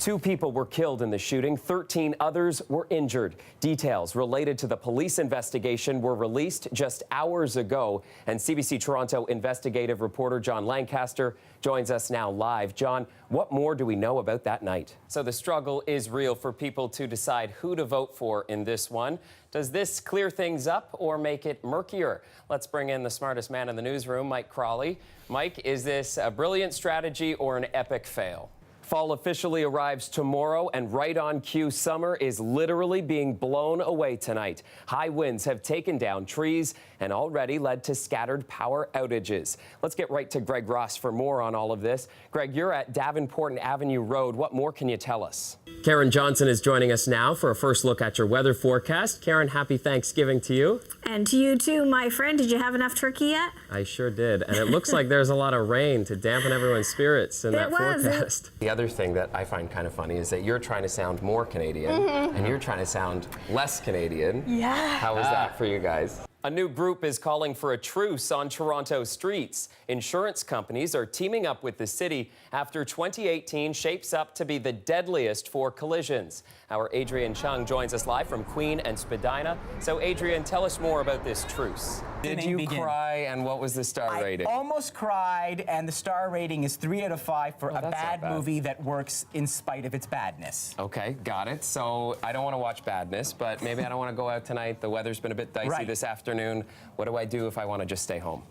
2 people were killed in the shooting. 13 others were injured. Details related to the police investigation were released just hours ago. And CBC Toronto investigative reporter John Lancaster joins us now live. John, what more do we know about that night? So the struggle is real for people to decide who to vote for in this one. Does this clear things up or make it murkier? Let's bring in the smartest man in the newsroom, Mike Crawley. Mike, is this a brilliant strategy or an epic fail? Fall officially arrives tomorrow, and right on cue, summer is literally being blown away tonight. High winds have taken down trees and already led to scattered power outages. Let's get right to Greg Ross for more on all of this. Greg, you're at Davenport and Avenue Road. What more can you tell us? Karen Johnson is joining us now for a first look at your weather forecast. Karen, happy Thanksgiving to you. And to you too, my friend. Did you have enough turkey yet? I sure did. And it looks like there's a lot of rain to dampen everyone's spirits in that forecast. The other thing that I find kind of funny is that you're trying to sound more Canadian and you're trying to sound less Canadian. Yeah. How was that for you guys? A new group is calling for a truce on Toronto streets. Insurance companies are teaming up with the city after 2018 shapes up to be the deadliest for collisions. Our Adrian Chung joins us live from Queen and Spadina. So Adrian, tell us more about this truce. Did you cry, and what was the star rating? I almost cried, and the star rating is 3 out of 5 for a bad movie that works in spite of its badness. Okay, got it. So I don't want to watch Badness, but maybe I don't want to go out tonight. The weather's been a bit dicey this afternoon. What do I do if I want to just stay home?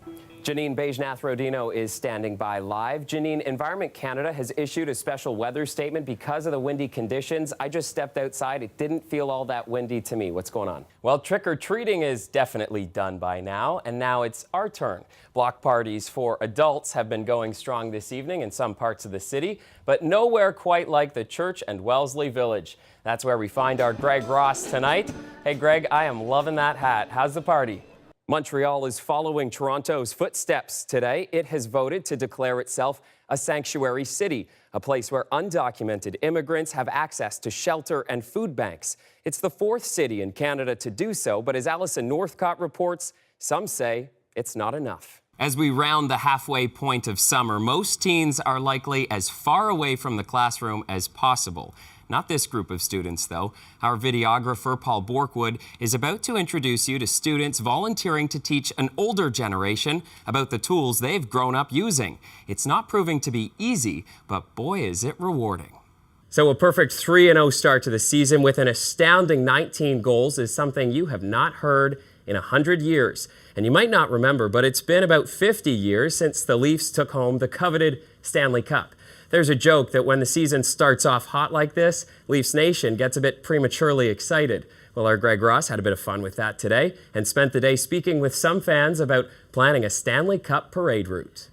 Janine Beijnath-Rodino is standing by live. Janine, Environment Canada has issued a special weather statement because of the windy conditions. I just stepped outside. It didn't feel all that windy to me. What's going on? Well, trick-or-treating is definitely done by now, and now it's our turn. Block parties for adults have been going strong this evening in some parts of the city, but nowhere quite like the Church and Wellesley Village. That's where we find our Greg Ross tonight. Hey, Greg, I am loving that hat. How's the party? Montreal is following Toronto's footsteps today. It has voted to declare itself a sanctuary city, a place where undocumented immigrants have access to shelter and food banks. It's the 4th city in Canada to do so, but as Alison Northcott reports, some say it's not enough. As we round the halfway point of summer, most teens are likely as far away from the classroom as possible. Not this group of students, though. Our videographer, Paul Borkwood, is about to introduce you to students volunteering to teach an older generation about the tools they've grown up using. It's not proving to be easy, but boy, is it rewarding. So a perfect 3-0 start to the season with an astounding 19 goals is something you have not heard in 100 years. And you might not remember, but it's been about 50 years since the Leafs took home the coveted Stanley Cup. There's a joke that when the season starts off hot like this, Leafs Nation gets a bit prematurely excited. Well, our Greg Ross had a bit of fun with that today and spent the day speaking with some fans about planning a Stanley Cup parade route.